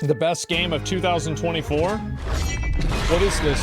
The best game of 2024? What is this?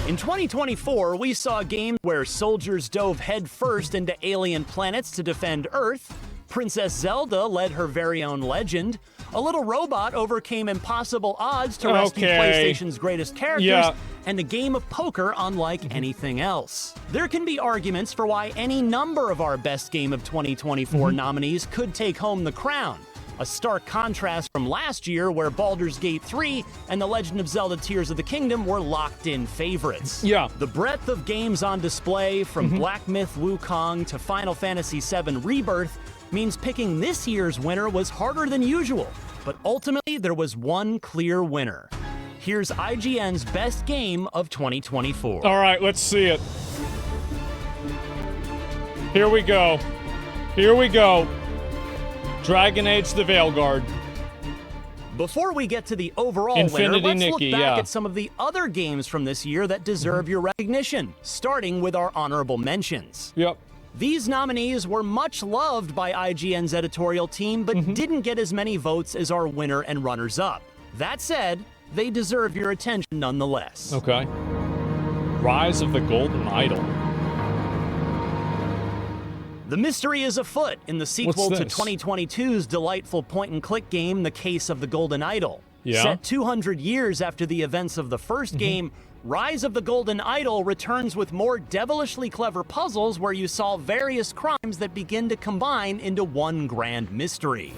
In 2024, we saw a game where soldiers dove headfirst into alien planets to defend Earth, Princess Zelda led her very own legend, a little robot overcame impossible odds to rescue PlayStation's greatest characters, and a game of poker unlike anything else. There can be arguments for why any number of our best game of 2024 nominees could take home the crown. A stark contrast from last year where Baldur's Gate 3 and The Legend of Zelda Tears of the Kingdom were locked-in favorites. Yeah. The breadth of games on display, from Black Myth Wukong to Final Fantasy VII Rebirth, means picking this year's winner was harder than usual. But ultimately, there was one clear winner. Here's IGN's best game of 2024. All right, let's see it. Here we go. Here we go. Dragon Age the Veilguard. Before we get to the overall Infinity winner, let's Nikki, look back at some of the other games from this year that deserve your recognition, starting with our honorable mentions. Yep. These nominees were much loved by IGN's editorial team, but didn't get as many votes as our winner and runners-up. That said, they deserve your attention nonetheless. Okay. Rise of the Golden Idol. The mystery is afoot in the sequel to 2022's delightful point-and-click game, The Case of the Golden Idol. Yeah. Set 200 years after the events of the first game, Rise of the Golden Idol returns with more devilishly clever puzzles where you solve various crimes that begin to combine into one grand mystery.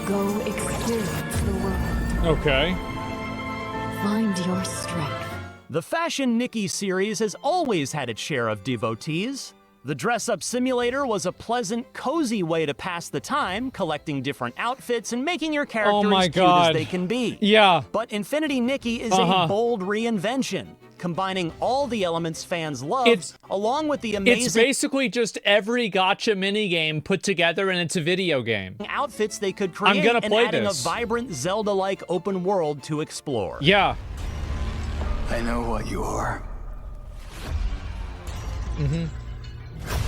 Go experience the world. Okay. Find your strength. The Fashion Nikki series has always had its share of devotees. The dress-up simulator was a pleasant, cozy way to pass the time, collecting different outfits and making your character as cute as they can be. Yeah. But Infinity Nikki is a bold reinvention, combining all the elements fans love, along with the amazing... It's basically just every gacha minigame put together, and it's a video game. ...outfits they could create, and adding a vibrant Zelda-like open world to explore. Yeah. I know what you are.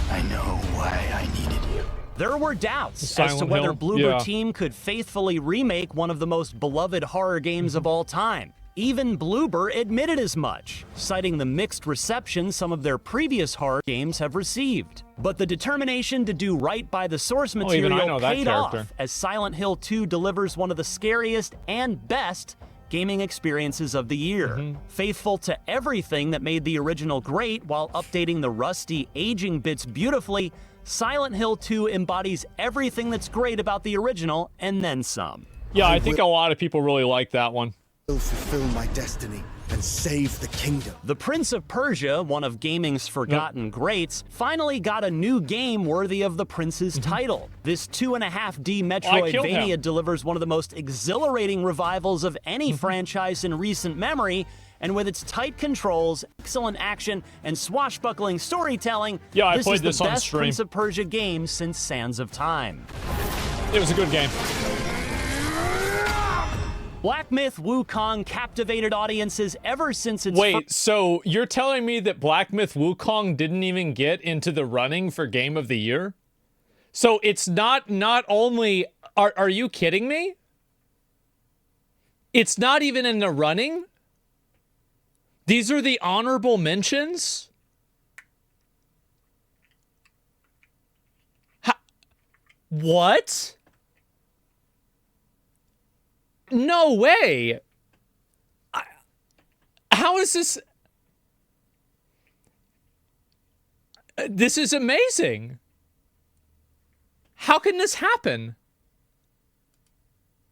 I know why I needed you. There were doubts as to whether Bloober Team could faithfully remake one of the most beloved horror games of all time. Even Bloober admitted as much, citing the mixed reception some of their previous horror games have received. But the determination to do right by the source material paid off, as Silent Hill 2 delivers one of the scariest and best gaming experiences of the year. Faithful to everything that made the original great while updating the rusty, aging bits beautifully, Silent Hill 2 embodies everything that's great about the original and then some. Yeah, I think a lot of people really like that one. I will fulfill my destiny and save the kingdom. The Prince of Persia, one of gaming's forgotten greats, finally got a new game worthy of the Prince's title. This 2.5D Metroidvania delivers one of the most exhilarating revivals of any franchise in recent memory, and with its tight controls, excellent action, and swashbuckling storytelling, this is the best Prince of Persia game since Sands of Time. It was a good game. Black Myth Wukong captivated audiences ever since its Wait, so you're telling me that Black Myth Wukong didn't even get into the running for Game of the Year? So it's not only... Are you kidding me? It's not even in the running? These are the honorable mentions? What? No way. How is this? This is amazing. How can this happen?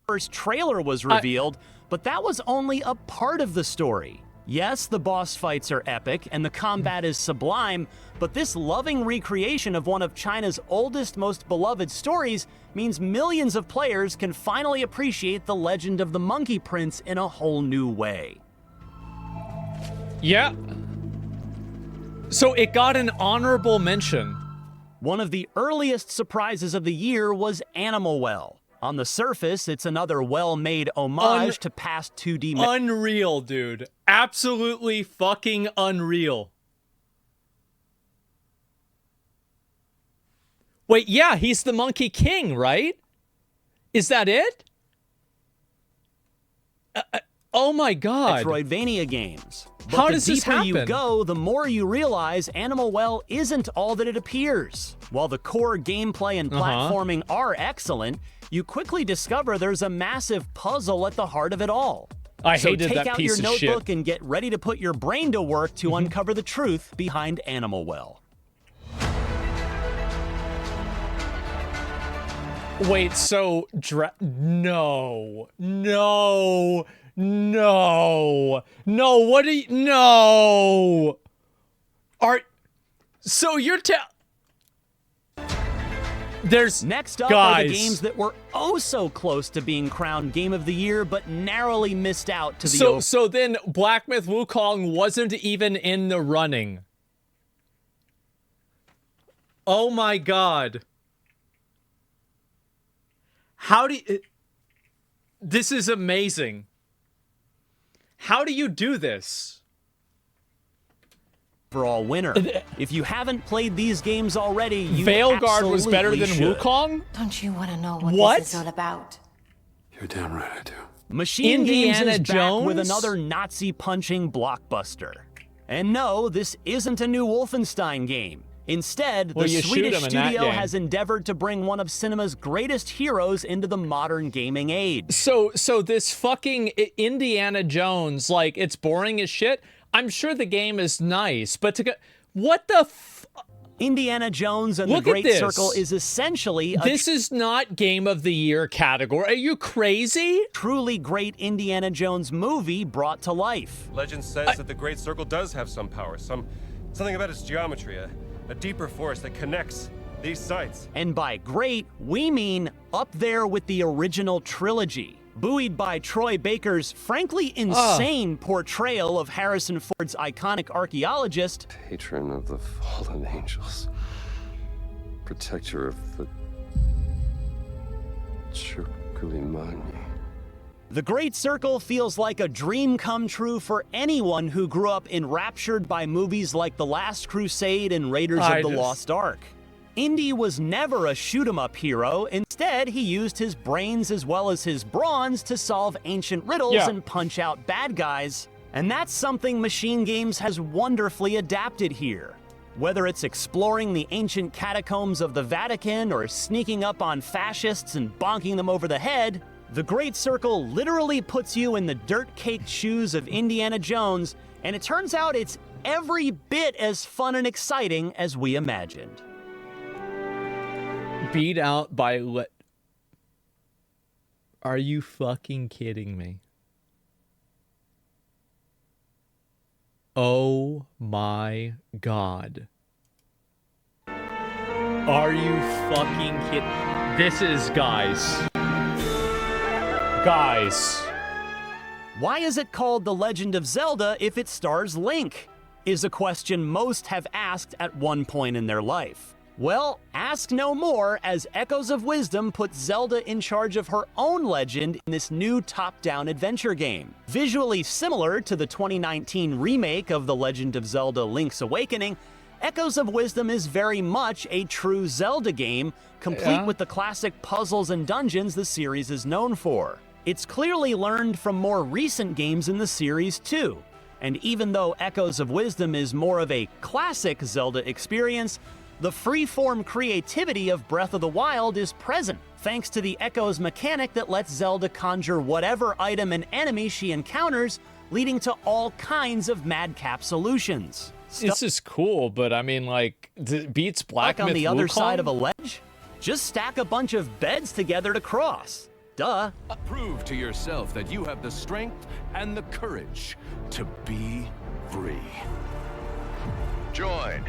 First trailer was revealed, but that was only a part of the story. Yes, the boss fights are epic and the combat is sublime, but this loving recreation of one of China's oldest, most beloved stories means millions of players can finally appreciate the legend of the Monkey Prince in a whole new way. Yeah. So it got an honorable mention. One of the earliest surprises of the year was Animal Well. On the surface, it's another well-made homage to past 2D... Unreal, dude. Absolutely fucking unreal. Wait, yeah, he's the Monkey King, right? Is that it? Oh my god. Metroidvania games. But How does this the deeper you happen? go, the more you realize Animal Well isn't all that it appears. While the core gameplay and platforming are excellent, you quickly discover there's a massive puzzle at the heart of it all. I So hated take that out piece your of shit. notebook and get ready to put your brain to work to uncover the truth behind Animal Well. Wait, so no, what do you, no. So you're there's Next up guys. are the games that were oh so close to being crowned Game of the Year, but narrowly missed out to the So then Black Myth Wukong wasn't even in the running. Oh my god. How do you... This is amazing. How do you do this? overall winner. If you haven't played these games already, you Veilguard was better than should. Wukong? Don't you want to know what this is all about? You're damn right I do. Machine Indiana Games is Jones? back with another Nazi-punching blockbuster. And no, this isn't a new Wolfenstein game. Instead, Well, the you shoot Swedish him in that studio game. has endeavored to bring one of cinema's greatest heroes into the modern gaming age. So this fucking Indiana Jones, like, it's boring as shit. I'm sure the game is nice, but to go... What the Indiana Jones and Look the at Great this. Circle is essentially a This is not Game of the Year category. Are you crazy? truly great Indiana Jones movie brought to life. Legend says that the Great Circle does have some power, something about its geometry, a deeper force that connects these sites. And by great, we mean up there with the original trilogy. Buoyed by Troy Baker's frankly insane portrayal of Harrison Ford's iconic archaeologist, Patron of the fallen angels, protector of the Circulimani. The Great Circle feels like a dream come true for anyone who grew up enraptured by movies like The Last Crusade and Raiders of the Lost Ark. Indy was never a shoot-'em-up hero. Instead, he used his brains as well as his brawns to solve ancient riddles and punch out bad guys. And that's something Machine Games has wonderfully adapted here. Whether it's exploring the ancient catacombs of the Vatican or sneaking up on fascists and bonking them over the head, the Great Circle literally puts you in the dirt-caked shoes of Indiana Jones, and it turns out it's every bit as fun and exciting as we imagined. Beat out by Are you fucking kidding me? Oh my god. Are you fucking kidding? This is, guys. Guys. Why is it called The Legend of Zelda if it stars Link? Is a question most have asked at one point in their life. Well, ask no more, as Echoes of Wisdom puts Zelda in charge of her own legend in this new top-down adventure game. Visually similar to the 2019 remake of The Legend of Zelda Link's Awakening, Echoes of Wisdom is very much a true Zelda game, complete with the classic puzzles and dungeons the series is known for. It's clearly learned from more recent games in the series too. And even though Echoes of Wisdom is more of a classic Zelda experience, the free-form creativity of Breath of the Wild is present, thanks to the Echoes mechanic that lets Zelda conjure whatever item and enemy she encounters, leading to all kinds of madcap solutions. This is cool, but I mean, like, beats Black Stuck on Myth the other Wukong? side of a ledge? Just stack a bunch of beds together to cross. Duh. Prove to yourself that you have the strength and the courage to be free. Join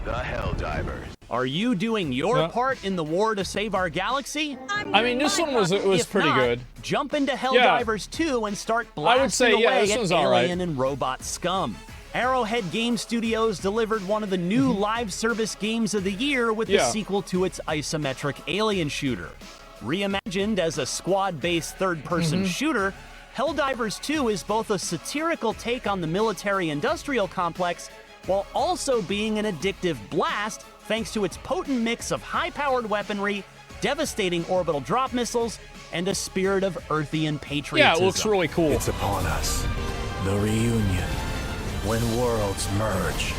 the Helldivers. Are you doing your part in the war to save our galaxy? I mean, this one was If pretty not, good. Jump into Helldivers 2 and start I would say, blasting yeah, away this at one's all right. alien and robot scum. Arrowhead Game Studios delivered one of the new live service games of the year with the sequel to its isometric alien shooter. Reimagined as a squad-based third-person shooter, Helldivers 2 is both a satirical take on the military-industrial complex while also being an addictive blast thanks to its potent mix of high-powered weaponry, devastating orbital drop missiles, and a spirit of Earthian patriotism. Yeah, it looks really cool. It's upon us. The reunion. When worlds merge.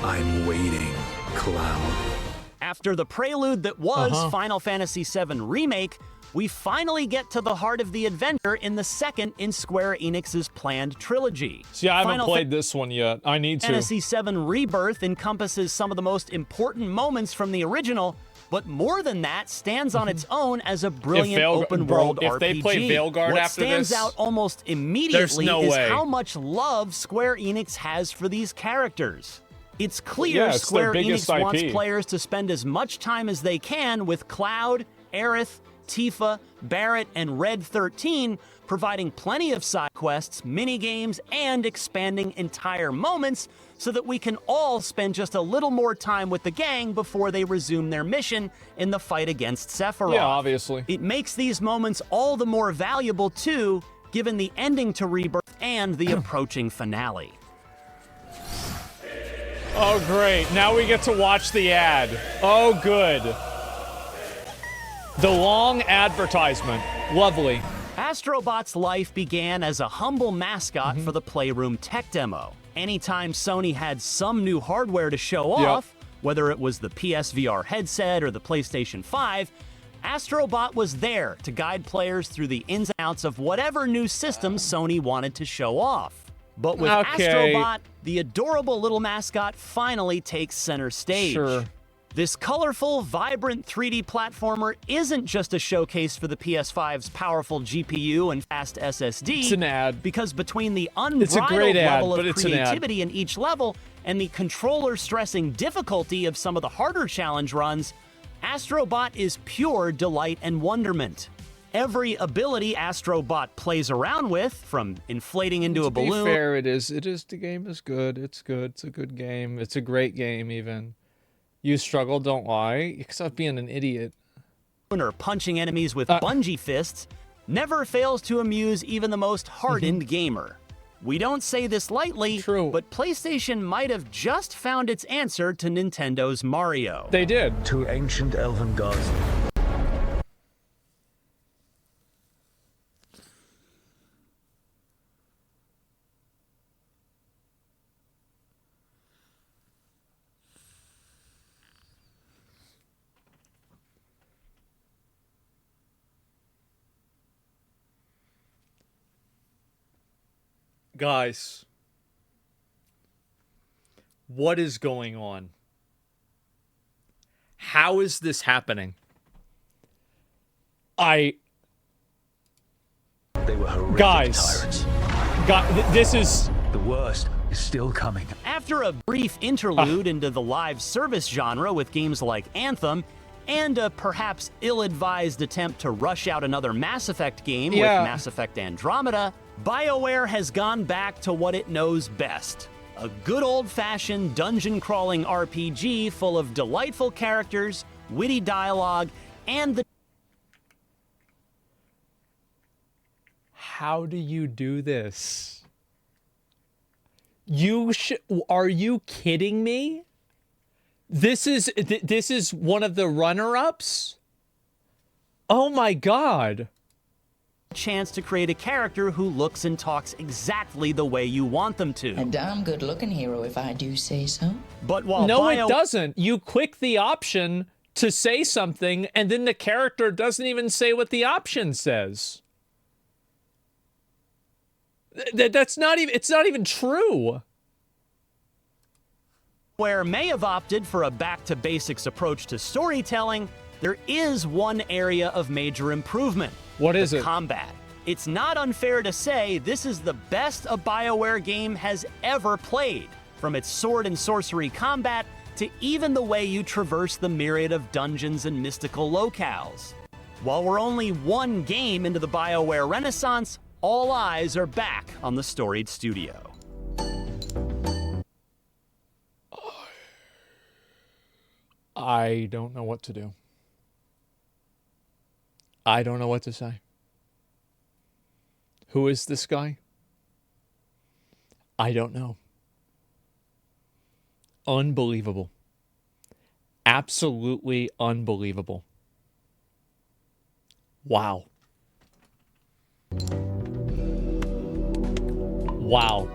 I'm waiting, Cloud. After the prelude that was Final Fantasy VII Remake, we finally get to the heart of the adventure in the second in Square Enix's planned trilogy. See, I haven't played this one yet. I need to. Fantasy VII Rebirth encompasses some of the most important moments from the original, but more than that, stands on its own as a brilliant open-world RPG. If they play Veilguard what after stands this, out almost immediately no is way. how much love Square Enix has for these characters. It's clear it's Square their biggest Enix wants IP. players to spend as much time as they can with Cloud, Aerith, Tifa, Barret, and Red 13, providing plenty of side quests, minigames, and expanding entire moments so that we can all spend just a little more time with the gang before they resume their mission in the fight against Sephiroth. Yeah, obviously. It makes these moments all the more valuable, too, given the ending to Rebirth and the approaching finale. Oh, great. Now we get to watch the ad. Oh, good. The long advertisement. Lovely. Astrobot's life began as a humble mascot for the Playroom tech demo. Anytime Sony had some new hardware to show off, whether it was the PSVR headset or the PlayStation 5, Astrobot was there to guide players through the ins and outs of whatever new system Sony wanted to show off. But with Astrobot, the adorable little mascot finally takes center stage. Sure. This colorful, vibrant 3D platformer isn't just a showcase for the PS5's powerful GPU and fast SSD. It's an ad. Because between the unbridled level of creativity in each level and the controller-stressing difficulty of some of the harder challenge runs, Astrobot is pure delight and wonderment. Every ability Astrobot plays around with, from inflating into a balloon... To be fair, it is. The game is good. It's good. It's a good game. It's a great game, even. You struggle, don't lie. Except being an idiot. ...or punching enemies with bungee fists, never fails to amuse even the most hardened gamer. We don't say this lightly, but PlayStation might have just found its answer to Nintendo's Mario. They did. To ancient elven gods. Guys, what is going on? How is this happening? They were horrific tyrants. This is... The worst is still coming. After a brief interlude into the live service genre with games like Anthem, and a perhaps ill-advised attempt to rush out another Mass Effect game with Mass Effect Andromeda, BioWare has gone back to what it knows best. A good old-fashioned dungeon-crawling RPG full of delightful characters, witty dialogue, and the... How do you do this? Are you kidding me? This is one of the runner-ups? Oh my god. Chance to create a character who looks and talks exactly the way you want them to. A damn good-looking hero, if I do say so. But while No, it doesn't. You click the option to say something, and then the character doesn't even say what the option says. That's not even... It's not even true. Where may have opted for a back-to-basics approach to storytelling, there is one area of major improvement. What is it? Combat. It's not unfair to say this is the best a BioWare game has ever played, from its sword and sorcery combat to even the way you traverse the myriad of dungeons and mystical locales. While we're only one game into the BioWare renaissance, all eyes are back on the storied studio. I don't know what to do. I don't know what to say. Who is this guy? I don't know. Unbelievable. Absolutely unbelievable. Wow. Wow.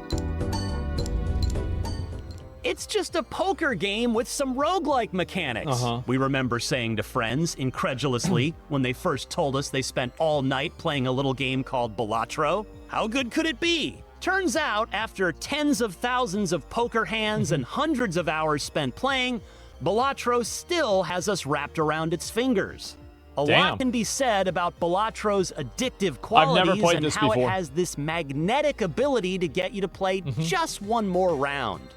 It's just a poker game with some roguelike mechanics. We remember saying to friends incredulously when they first told us they spent all night playing a little game called Balatro. How good could it be? Turns out, after tens of thousands of poker hands and hundreds of hours spent playing, Balatro still has us wrapped around its fingers. A lot can be said about Balatro's addictive qualities and how it has this magnetic ability to get you to play just one more round.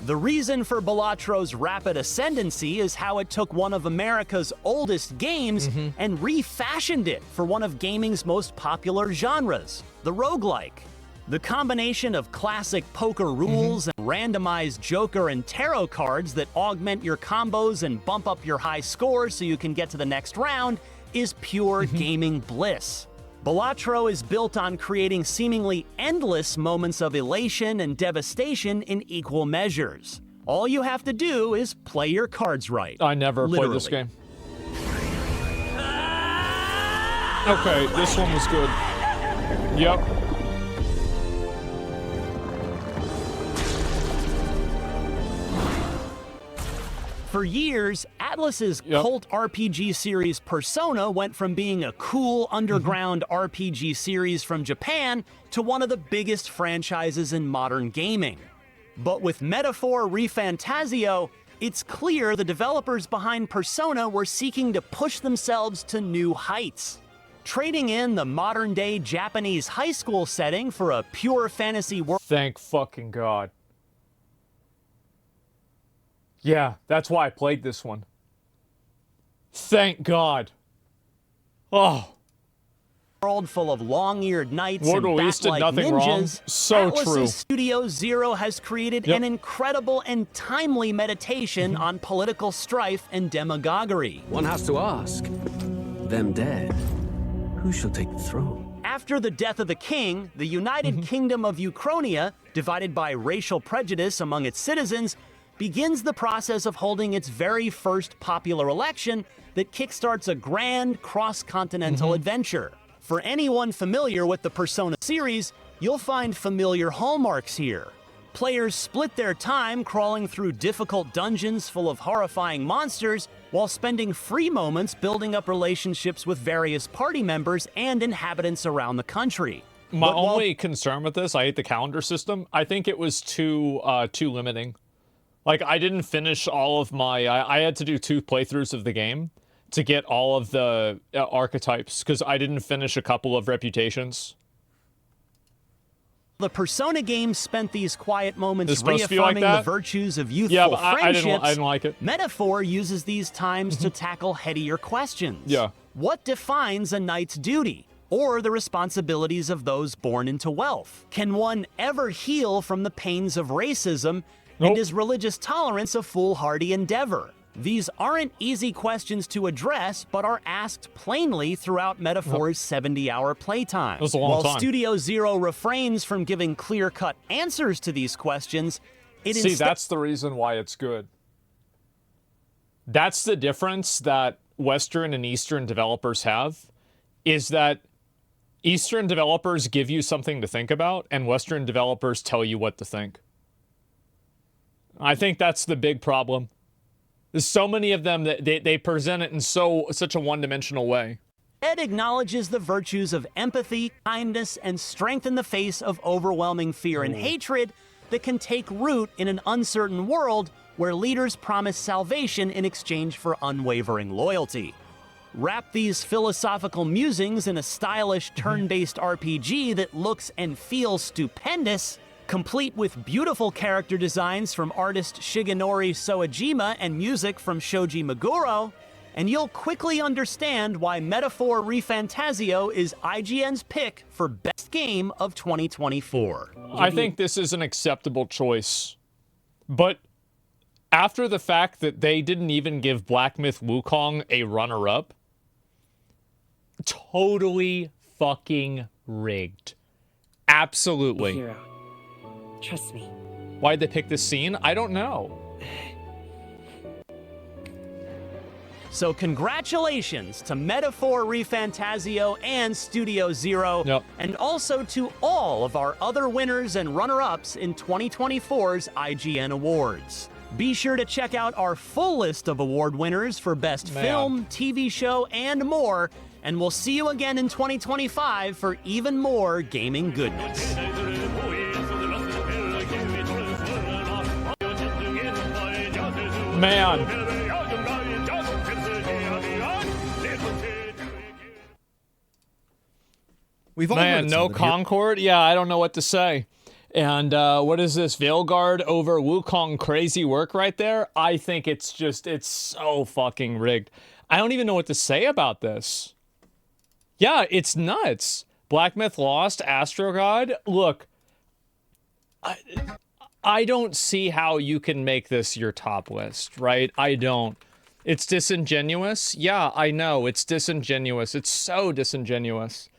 The reason for Balatro's rapid ascendancy is how it took one of America's oldest games and refashioned it for one of gaming's most popular genres, the roguelike. The combination of classic poker rules and randomized joker and tarot cards that augment your combos and bump up your high scores so you can get to the next round is pure gaming bliss. Balatro is built on creating seemingly endless moments of elation and devastation in equal measures. All you have to do is play your cards right. I never played this game. Okay, this one was good. Yep. For years, Atlus's cult RPG series Persona went from being a cool underground RPG series from Japan to one of the biggest franchises in modern gaming. But with Metaphor ReFantazio, it's clear the developers behind Persona were seeking to push themselves to new heights. Trading in the modern-day Japanese high school setting for a pure fantasy world. Thank fucking God. Yeah, that's why I played this one. Thank God. Oh. World full of long-eared knights Ward and Luis did bat-like nothing wrong. ninjas, So Atlus's true. Studio Zero has created an incredible and timely meditation on political strife and demagoguery. One has to ask, them dead, who shall take the throne? After the death of the king, the United Kingdom of Ukrainia, divided by racial prejudice among its citizens, begins the process of holding its very first popular election that kickstarts a grand cross-continental adventure. For anyone familiar with the Persona series, you'll find familiar hallmarks here. Players split their time crawling through difficult dungeons full of horrifying monsters while spending free moments building up relationships with various party members and inhabitants around the country. My only concern with this, I hate the calendar system. I think it was too limiting. Like, I didn't finish all of my... I had to do 2 playthroughs of the game to get all of the archetypes, because I didn't finish a couple of reputations. The Persona games spent these quiet moments reaffirming the virtues of youthful friendships. I didn't like it. Metaphor uses these times to tackle headier questions. What defines a knight's duty? Or the responsibilities of those born into wealth? Can one ever heal from the pains of racism? And is religious tolerance a foolhardy endeavor? These aren't easy questions to address, but are asked plainly throughout Metaphor's 70-hour playtime. That's a long time. While Studio Zero refrains from giving clear-cut answers to these questions, it See, that's the reason why it's good. That's the difference that Western and Eastern developers have, is that Eastern developers give you something to think about, and Western developers tell you what to think. I think that's the big problem. There's so many of them that they present it in such a one-dimensional way. Ed acknowledges the virtues of empathy, kindness, and strength in the face of overwhelming fear and hatred that can take root in an uncertain world where leaders promise salvation in exchange for unwavering loyalty. Wrap these philosophical musings in a stylish turn-based RPG that looks and feels stupendous, complete with beautiful character designs from artist Shigenori Soejima and music from Shoji Meguro, and you'll quickly understand why Metaphor ReFantazio is IGN's pick for best game of 2024. I think this is an acceptable choice, but after the fact that they didn't even give Black Myth Wukong a runner-up, totally fucking rigged. Absolutely. Hero. Trust me. Why'd they pick this scene? I don't know. So congratulations to Metaphor ReFantazio and Studio Zero, and also to all of our other winners and runner-ups in 2024's IGN Awards. Be sure to check out our full list of award winners for Best Film, TV Show, and more, and we'll see you again in 2025 for even more gaming goodness. Man. Man, no Concord? Yeah, I don't know what to say. And what is this? Veilguard over Wukong crazy work right there? I think it's so fucking rigged. I don't even know what to say about this. Yeah, it's nuts. Black Myth Lost, Astro God. Look, I don't see how you can make this your top list, right? I don't. It's disingenuous. Yeah, I know. It's disingenuous. It's so disingenuous.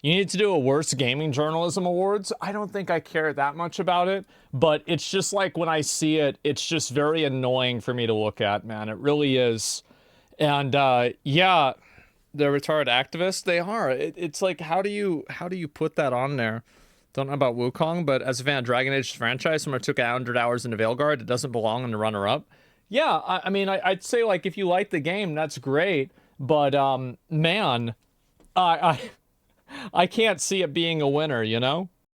You need to do a worst gaming journalism awards. I don't think I care that much about it, but it's just like when I see it, it's just very annoying for me to look at, man. It really is. And yeah, the retarded activists, they are. It's like, how do you put that on there? Don't know about Wukong, but as a fan of Dragon Age franchise, someone took 100 hours into Veilguard. It doesn't belong in the runner-up. Yeah, I mean, I'd say, like, if you like the game, that's great. But, man, I can't see it being a winner, you know?